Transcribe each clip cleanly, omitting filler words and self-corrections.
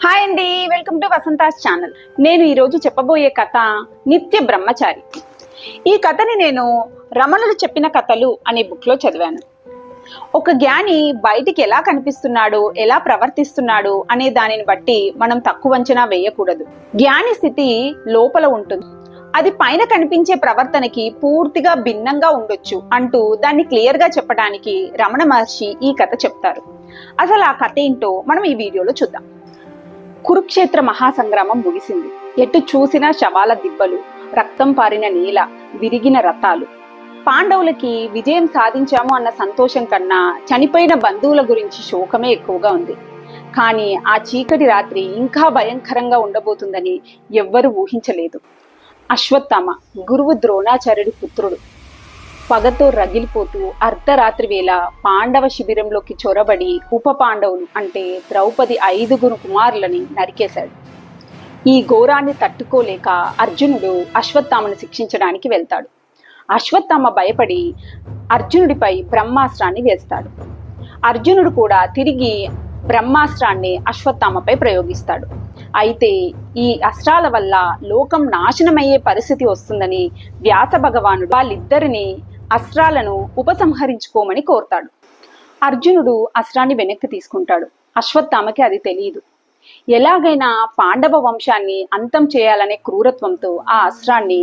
Hi అండి, welcome to Vasantha's channel. నేను ఈరోజు చెప్పబోయే కథ నిత్య బ్రహ్మచారి. ఈ కథని నేను రమణులు చెప్పిన కథలు అనే బుక్లో చదివాను. ఒక జ్ఞాని బయటికి ఎలా కనిపిస్తున్నాడు, ఎలా ప్రవర్తిస్తున్నాడు అనే దానిని బట్టి మనం తక్కువ అంచనా వేయకూడదు. జ్ఞాని స్థితి లోపల ఉంటుంది, అది పైన కనిపించే ప్రవర్తనకి పూర్తిగా భిన్నంగా ఉండొచ్చు అంటూ దాన్ని క్లియర్ గా చెప్పడానికి రమణ మహర్షి ఈ కథ చెప్తారు. అసలు ఆ కథ ఏంటో మనం ఈ వీడియోలో చూద్దాం. కురుక్షేత్ర మహాసంగ్రామం ముగిసింది. ఎటు చూసినా శవాల దిబ్బలు, రక్తం పారిన నేల, విరిగిన రథాలు. పాండవులకి విజయం సాధించాము అన్న సంతోషం కన్నా చనిపోయిన బంధువుల గురించి శోకమే ఎక్కువగా ఉంది. కానీ ఆ చీకటి రాత్రి ఇంకా భయంకరంగా ఉండబోతుందని ఎవ్వరూ ఊహించలేదు. అశ్వత్థామ గురువు ద్రోణాచార్యుడి పుత్రుడు పగతో రగిలిపోతూ అర్ధరాత్రి వేళ పాండవ శిబిరంలోకి చొరబడి ఉప పాండవులు అంటే ద్రౌపది 5 కుమారులని నరికేశాడు. ఈ ఘోరాన్ని తట్టుకోలేక అర్జునుడు అశ్వత్థామను శిక్షించడానికి వెళ్తాడు. అశ్వత్థామ భయపడి అర్జునుడిపై బ్రహ్మాస్త్రాన్ని వేస్తాడు. అర్జునుడు కూడా తిరిగి బ్రహ్మాస్త్రాన్ని అశ్వత్థామపై ప్రయోగిస్తాడు. అయితే ఈ అస్త్రాల వల్ల లోకం నాశనమయ్యే పరిస్థితి వస్తుందని వ్యాస భగవానుడు వాళ్ళిద్దరిని అస్త్రాలను ఉపసంహరించుకోమని కోరుతాడు. అర్జునుడు అస్త్రాన్ని వెనక్కి తీసుకుంటాడు. అశ్వత్థామకి అది తెలియదు. ఎలాగైనా పాండవ వంశాన్ని అంతం చేయాలనే క్రూరత్వంతో ఆ అస్త్రాన్ని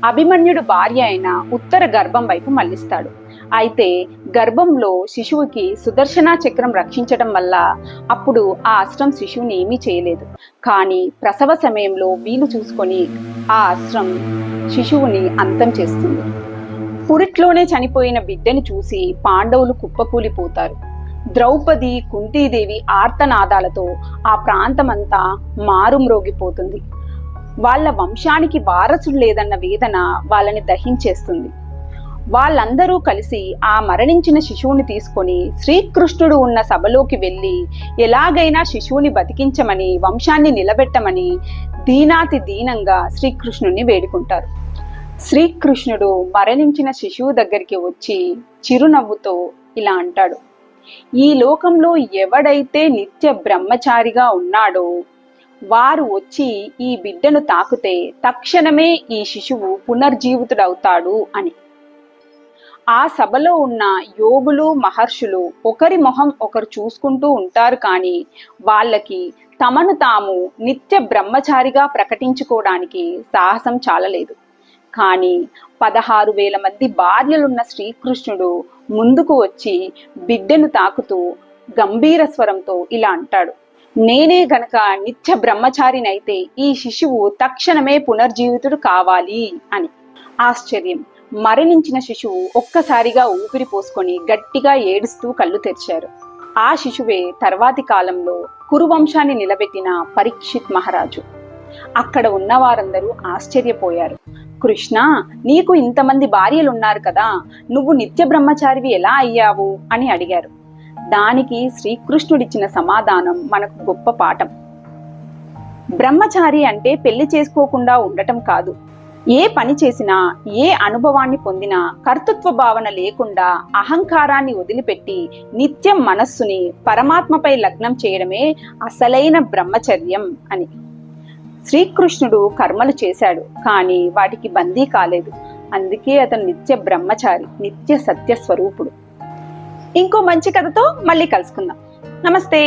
అభిమన్యుడు భార్య అయిన ఉత్తర గర్భం వైపు మళ్లిస్తాడు. అయితే గర్భంలో శిశువుకి సుదర్శన చక్రం రక్షించడం వల్ల అప్పుడు ఆ అస్త్రం శిశువుని ఏమీ చేయలేదు. కానీ ప్రసవ సమయంలో వీలు చూసుకొని ఆ అస్త్రం శిశువుని అంతం చేస్తుంది. పురిట్లోనే చనిపోయిన బిడ్డని చూసి పాండవులు కుప్పకూలిపోతారు. ద్రౌపది, కుంతీదేవి ఆర్తనాదాలతో ఆ ప్రాంతమంతా మారుమ్రోగిపోతుంది. వాళ్ళ వంశానికి వారసుడు లేదన్న వేదన వాళ్ళని దహించేస్తుంది. వాళ్ళందరూ కలిసి ఆ మరణించిన శిశువుని తీసుకొని శ్రీకృష్ణుడు ఉన్న సభలోకి వెళ్ళి ఎలాగైనా శిశువుని బతికించమని, వంశాన్ని నిలబెట్టమని దీనాతి దీనంగా శ్రీకృష్ణుని వేడుకుంటారు. శ్రీకృష్ణుడు మరణించిన శిశువు దగ్గరికి వచ్చి చిరునవ్వుతో ఇలా అంటాడు: ఈ లోకంలో ఎవడైతే నిత్య బ్రహ్మచారిగా ఉన్నాడో వారు వచ్చి ఈ బిడ్డను తాకితే తక్షణమే ఈ శిశువు పునర్జీవితుడవుతాడు అని. ఆ సభలో ఉన్న యోగులు, మహర్షులు ఒకరి మొహం ఒకరు చూసుకుంటూ ఉంటారు. కానీ వాళ్ళకి తమను తాము నిత్య బ్రహ్మచారిగా ప్రకటించుకోవడానికి సాహసం చాలలేదు. కానీ 16,000 మంది భార్యలున్న శ్రీకృష్ణుడు ముందుకు వచ్చి బిడ్డను తాకుతూ గంభీర స్వరంతో ఇలా అంటాడు: నేనే గనక నిత్య బ్రహ్మచారినైతే ఈ శిశువు తక్షణమే పునర్జీవితుడు కావాలి అని. ఆశ్చర్యం! మరణించిన శిశువు ఒక్కసారిగా ఊపిరి పోసుకొని గట్టిగా ఏడుస్తూ కళ్ళు తెరిచారు. ఆ శిశువే తర్వాతి కాలంలో కురువంశాన్ని నిలబెట్టిన పరీక్షిత్ మహారాజు. అక్కడ ఉన్న వారందరూ ఆశ్చర్యపోయారు. కృష్ణ, నీకు ఇంతమంది భార్యలున్నారు కదా, నువ్వు నిత్య బ్రహ్మచారివి ఎలా అయ్యావు అని అడిగారు. దానికి శ్రీకృష్ణుడిచ్చిన సమాధానం మనకు గొప్ప పాఠం. బ్రహ్మచారి అంటే పెళ్లి చేసుకోకుండా ఉండటం కాదు. ఏ పని చేసినా, ఏ అనుభవాన్ని పొందినా కర్తృత్వ భావన లేకుండా అహంకారాన్ని వదిలిపెట్టి నిత్యం మనస్సుని పరమాత్మపై లగ్నం చేయడమే అసలైన బ్రహ్మచర్యం అని. శ్రీకృష్ణుడు కర్మలు చేశాడు, కానీ వాటికి బందీ కాలేదు. అందుకే అతను నిత్య బ్రహ్మచారి, నిత్య సత్య స్వరూపుడు. ఇంకో మంచి కథతో మళ్ళీ కలుసుకుందాం. నమస్తే.